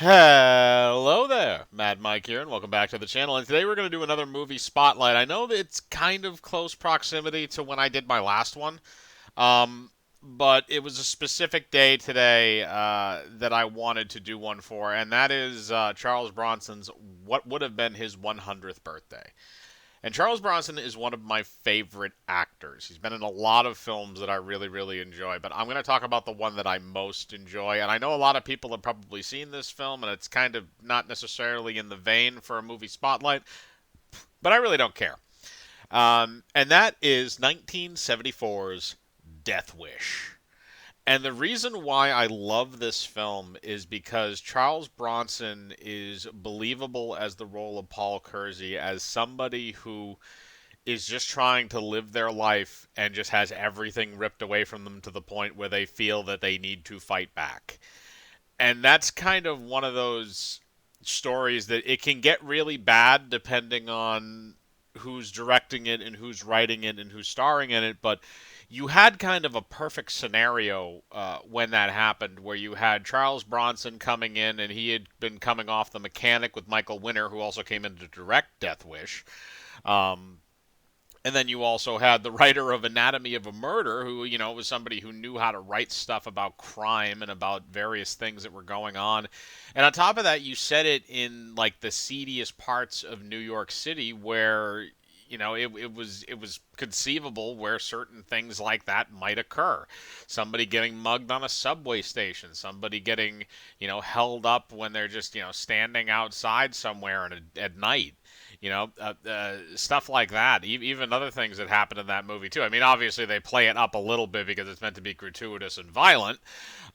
Hello there, Mad Mike here, and welcome back to the channel. And today we're going to do another movie spotlight. I know that it's kind of close proximity to when I did my last one, um, but it was a specific day today that I wanted to do one for, and that is Charles Bronson's what would have been his 100th birthday. And Charles Bronson is one of my favorite actors. He's been in a lot of films that I really, really enjoy, but I'm going to talk about the one that I most enjoy. And I know a lot of people have probably seen this film, and it's kind of not necessarily in the vein for a movie spotlight, but I really don't care. And that is 1974's Death Wish. And the reason why I love this film is because Charles Bronson is believable as the role of Paul Kersey, as somebody who is just trying to live their life and just has everything ripped away from them to the point where they feel that they need to fight back. And that's kind of one of those stories that it can get really bad depending on who's directing it and who's writing it and who's starring in it, but you had kind of a perfect scenario when that happened, where you had Charles Bronson coming in, and he had been coming off The Mechanic with Michael Winner, who also came in to direct Death Wish. Um, and then you also had the writer of Anatomy of a Murder, who, was somebody who knew how to write stuff about crime and about various things that were going on. And on top of that, you set it in like the seediest parts of New York City, where it was conceivable where certain things like that might occur. Somebody getting mugged on a subway station, somebody getting held up when they're just standing outside somewhere at night. Stuff like that. Even other things that happen in that movie too. I mean, obviously they play it up a little bit because it's meant to be gratuitous and violent,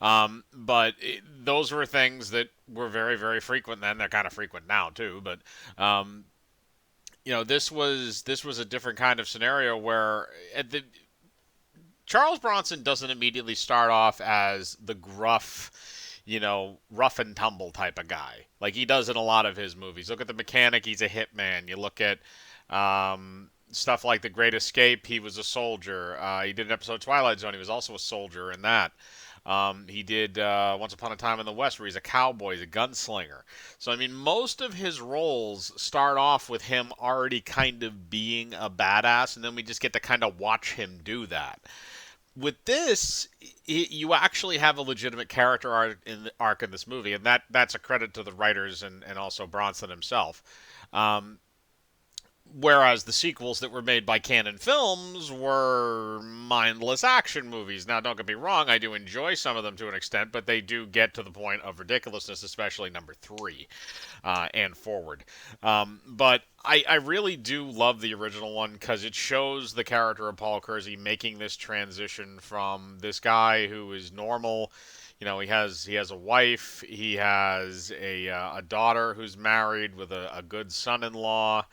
those were things that were very, very frequent then. They're kind of frequent now too, but this was a different kind of scenario where Charles Bronson doesn't immediately start off as the gruff, rough and tumble type of guy like he does in a lot of his movies. Look at The Mechanic; he's a hitman. You look at stuff like The Great Escape; he was a soldier. He did an episode of Twilight Zone; he was also a soldier in that. He did Once Upon a Time in the West, where he's a cowboy, he's a gunslinger. So, I mean, most of his roles start off with him already kind of being a badass, and then we just get to kind of watch him do that. With this, you actually have a legitimate character arc in this movie, and that's a credit to the writers and also Bronson himself. Um, Whereas the sequels that were made by Canon Films were mindless action movies. Now, don't get me wrong, I do enjoy some of them to an extent, but they do get to the point of ridiculousness, especially number three and forward. But I really do love the original one because it shows the character of Paul Kersey making this transition from this guy who is normal. He has a wife, he has a daughter who's married with a good son-in-law.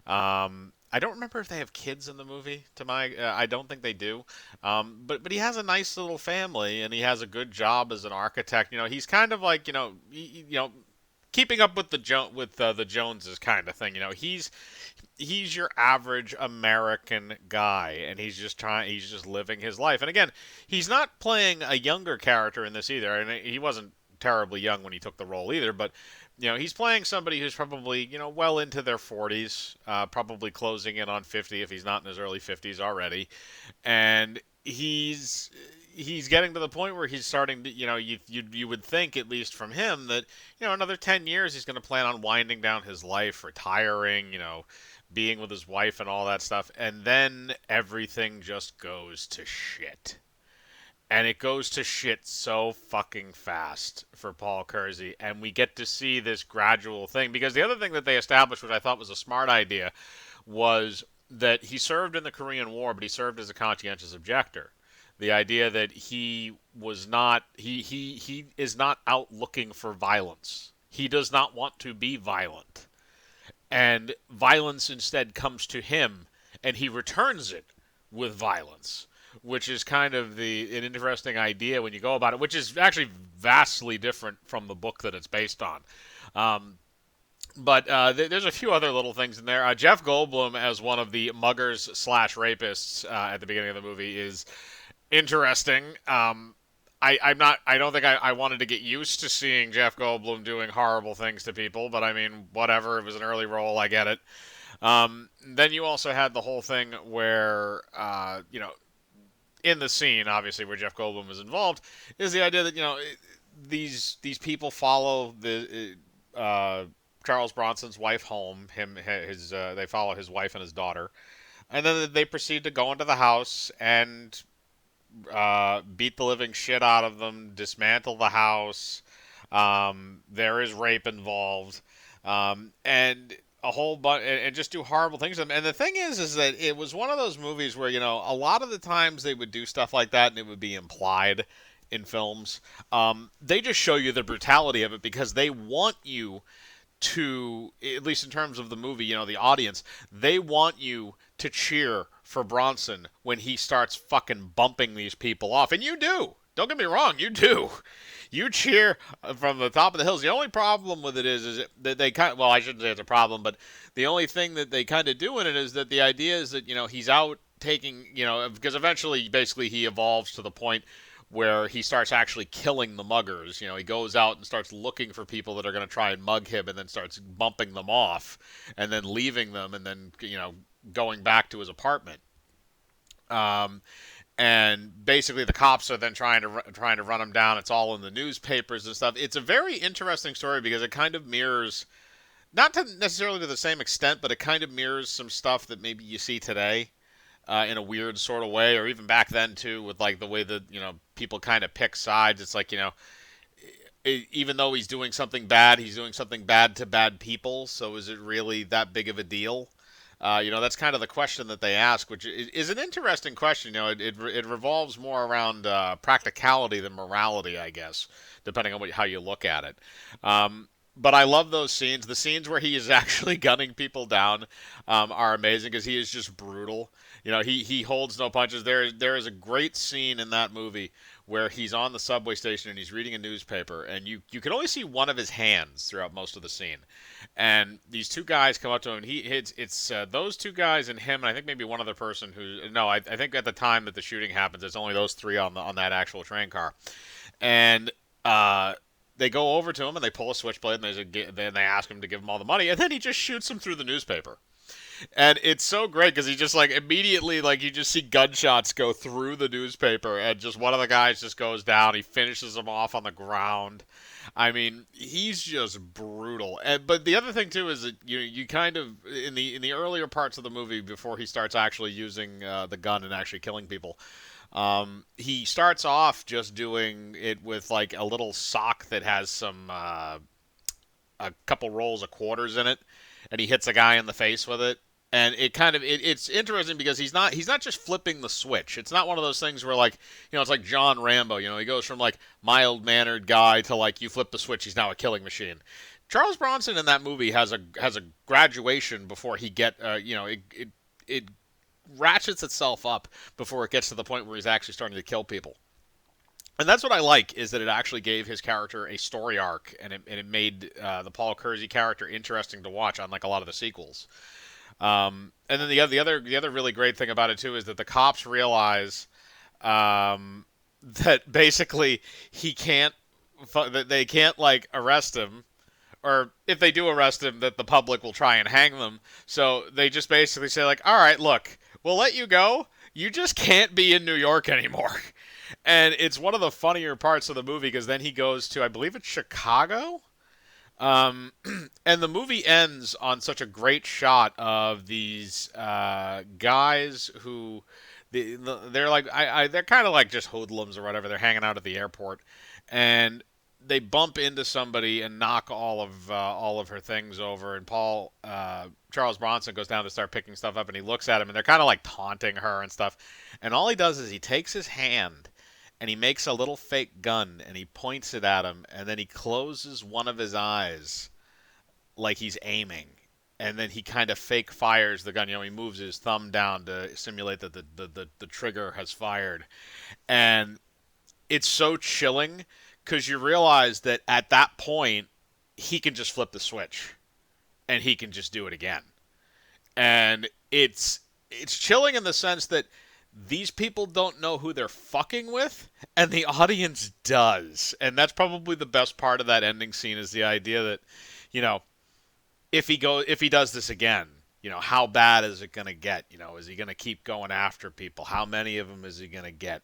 I don't remember if they have kids in the movie. I don't think they do. But he has a nice little family, and he has a good job as an architect. He's kind of like keeping up with the Joneses kind of thing. He's your average American guy, and he's just living his life. And again, he's not playing a younger character in this either, and he wasn't terribly young when he took the role either, but he's playing somebody who's probably, well into their 40s, probably closing in on 50 if he's not in his early 50s already. And he's getting to the point where he's starting to, you would think, at least from him, that, another 10 years he's going to plan on winding down his life, retiring, being with his wife and all that stuff. And then everything just goes to shit. And it goes to shit so fucking fast for Paul Kersey. And we get to see this gradual thing. Because the other thing that they established, which I thought was a smart idea, was that he served in the Korean War, but he served as a conscientious objector. The idea that he is not out looking for violence. He does not want to be violent. And violence instead comes to him, and he returns it with violence, which is kind of an interesting idea when you go about it, which is actually vastly different from the book that it's based on. There's a few other little things in there. Jeff Goldblum as one of the muggers slash rapists at the beginning of the movie is interesting. I'm not. I don't think I wanted to get used to seeing Jeff Goldblum doing horrible things to people, but I mean, whatever. It was an early role. I get it. Then you also had the whole thing where, in the scene, obviously where Jeff Goldblum was involved, is the idea that these people follow the Charles Bronson's wife home. They follow his wife and his daughter, and then they proceed to go into the house and beat the living shit out of them, dismantle the house. There is rape involved, and a whole bunch, and just do horrible things to them. And the thing is that it was one of those movies where a lot of the times they would do stuff like that, and it would be implied in films. They just show you the brutality of it because they want you to, at least in terms of the movie, the audience, they want you to cheer for Bronson when he starts fucking bumping these people off. And you do. Don't get me wrong, you do. You cheer from the top of the hills. The only problem with it is that they kind of, well, I shouldn't say it's a problem, but the only thing that they kind of do in it is that the idea is that, he's out taking, because eventually, basically, he evolves to the point where he starts actually killing the muggers. He goes out and starts looking for people that are going to try and mug him and then starts bumping them off and then leaving them and then, going back to his apartment. Um, and basically the cops are then trying to run him down. It's all in the newspapers and stuff. It's a very interesting story because it kind of mirrors, not to necessarily to the same extent, but it kind of mirrors some stuff that maybe you see today. In a weird sort of way, or even back then too, with like the way that people kind of pick sides. It's like even though he's doing something bad to bad people. So is it really that big of a deal? That's kind of the question that they ask, which is an interesting question. It revolves more around practicality than morality, I guess, depending on how you look at it. But I love those scenes. The scenes where he is actually gunning people down are amazing because he is just brutal. He holds no punches. There is a great scene in that movie where he's on the subway station and he's reading a newspaper, and you can only see one of his hands throughout most of the scene. And these two guys come up to him, and it's those two guys and him, and I think maybe one other person who no, I think at the time that the shooting happens, it's only those three on that actual train car, and they go over to him and they pull a switchblade and then they ask him to give him all the money, and then he just shoots him through the newspaper. And it's so great because he just like immediately like you just see gunshots go through the newspaper and just one of the guys just goes down. He finishes him off on the ground. I mean, he's just brutal. But the other thing too is that you kind of in the earlier parts of the movie before he starts actually using the gun and actually killing people. He starts off just doing it with like a little sock that has some a couple rolls of quarters in it, and he hits a guy in the face with it. And it's interesting because he's not just flipping the switch. It's not one of those things where like it's like John Rambo. He goes from like mild mannered guy to like you flip the switch, he's now a killing machine. Charles Bronson in that movie has a graduation before he it ratchets itself up before it gets to the point where he's actually starting to kill people. And that's what I like, is that it actually gave his character a story arc, and it made the Paul Kersey character interesting to watch, unlike a lot of the sequels. And then the other really great thing about it too is that the cops realize that basically that they can't like arrest him, or if they do arrest him, that the public will try and hang them. So they just basically say like, all right, look, we'll let you go. You just can't be in New York anymore. And it's one of the funnier parts of the movie because then he goes to, I believe it's Chicago. And the movie ends on such a great shot of these guys who they're like they're kind of like just hoodlums or whatever. They're hanging out at the airport, and they bump into somebody and knock all of her things over. And Charles Bronson goes down to start picking stuff up, and he looks at him, and they're kind of like taunting her and stuff. And all he does is he takes his hand and he makes a little fake gun and he points it at him, and then he closes one of his eyes like he's aiming, and then he kind of fake fires the gun. He moves his thumb down to simulate that the trigger has fired. And it's so chilling because you realize that at that point he can just flip the switch and he can just do it again. And it's chilling in the sense that these people don't know who they're fucking with, and the audience does. And that's probably the best part of that ending scene is the idea that, you know, if he does this again, how bad is it going to get? Is he going to keep going after people? How many of them is he going to get?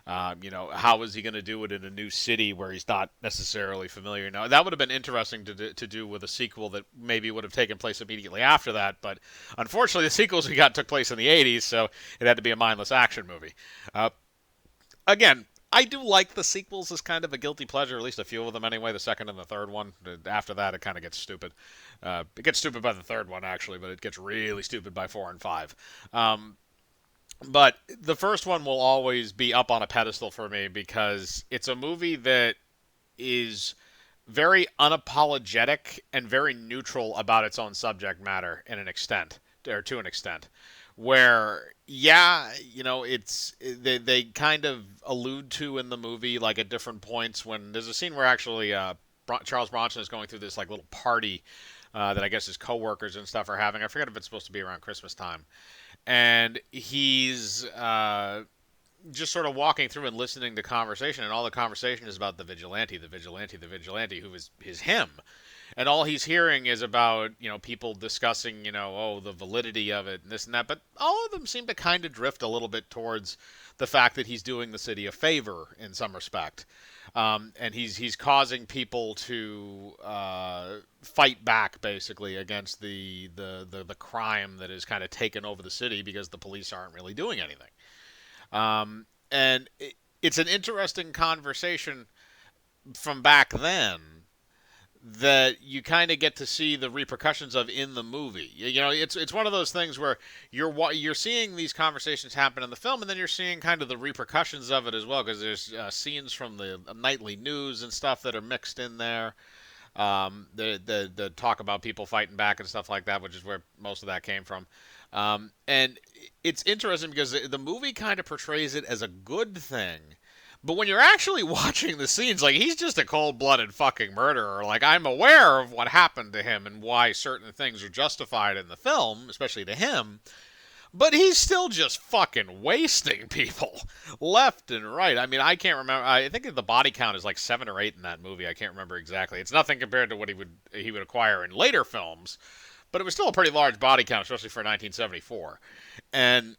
How is he going to do it in a new city where he's not necessarily familiar? Now, that would have been interesting to do with a sequel that maybe would have taken place immediately after that. But unfortunately, the sequels we got took place in the 80s, so it had to be a mindless action movie. Uh, Again, I do like the sequels as kind of a guilty pleasure, at least a few of them anyway. The second and the third one. After that, it kind of gets stupid. It gets stupid by the third one, actually, but it gets really stupid by 4 and 5. But the first one will always be up on a pedestal for me because it's a movie that is very unapologetic and very neutral about its own subject matter in an extent, or to an extent, where yeah, it's they kind of allude to in the movie like at different points when there's a scene where actually Charles Bronson is going through this like little party that I guess his coworkers and stuff are having. I forget if it's supposed to be around Christmas time, and he's just sort of walking through and listening to conversation, and all the conversation is about the vigilante, the vigilante, the vigilante, who is him. And all he's hearing is about, people discussing, oh, the validity of it and this and that. But all of them seem to kind of drift a little bit towards the fact that he's doing the city a favor in some respect. And he's causing people to fight back basically against the crime that has kind of taken over the city because the police aren't really doing anything. And it's an interesting conversation from back then that you kind of get to see the repercussions of in the movie. It's one of those things where you're seeing these conversations happen in the film, and then you're seeing kind of the repercussions of it as well, because there's scenes from the nightly news and stuff that are mixed in there. The talk about people fighting back and stuff like that, which is where most of that came from. And it's interesting because the movie kind of portrays it as a good thing. But when you're actually watching the scenes, like, he's just a cold-blooded fucking murderer. Like, I'm aware of what happened to him and why certain things are justified in the film, especially to him. But he's still just fucking wasting people left and right. I mean, I can't remember. I think the body count is like 7 or 8 in that movie. I can't remember exactly. It's nothing compared to what he would acquire in later films, but it was still a pretty large body count, especially for 1974. And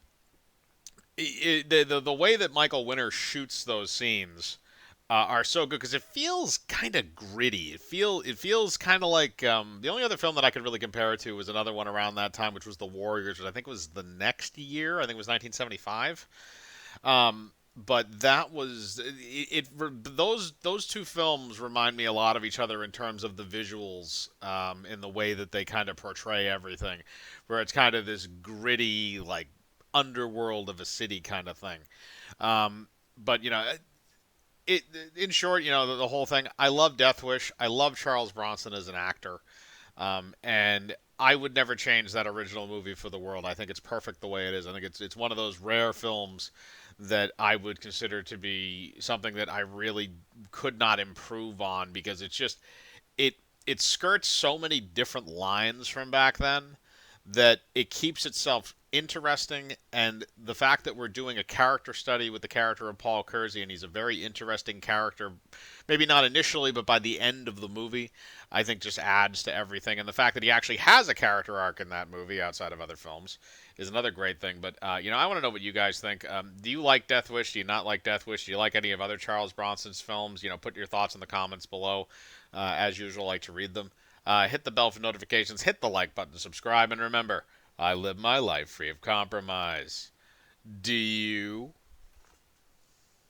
the way that Michael Winner shoots those scenes are so good because it feels kind of gritty. It feels kind of like the only other film that I could really compare it to was another one around that time, which was The Warriors, which I think was the next year. I think it was 1975. But that was those two films remind me a lot of each other in terms of the visuals, in the way that they kind of portray everything, where it's kind of this gritty like underworld of a city kind of thing. But it in short, the whole thing. I love Death Wish. I love Charles Bronson as an actor, and I would never change that original movie for the world. I think it's perfect the way it is. I think it's one of those rare films that I would consider to be something that I really could not improve on because it's just it it skirts so many different lines from back then that it keeps itself interesting, and the fact that we're doing a character study with the character of Paul Kersey, and he's a very interesting character, maybe not initially, but by the end of the movie, I think just adds to everything. And the fact that he actually has a character arc in that movie outside of other films is another great thing. But, I want to know what you guys think. Do you like Death Wish? Do you not like Death Wish? Do you like any of other Charles Bronson's films? Put your thoughts in the comments below. As usual, I like to read them. Hit the bell for notifications, hit the like button to subscribe, and remember, I live my life free of compromise. Do you?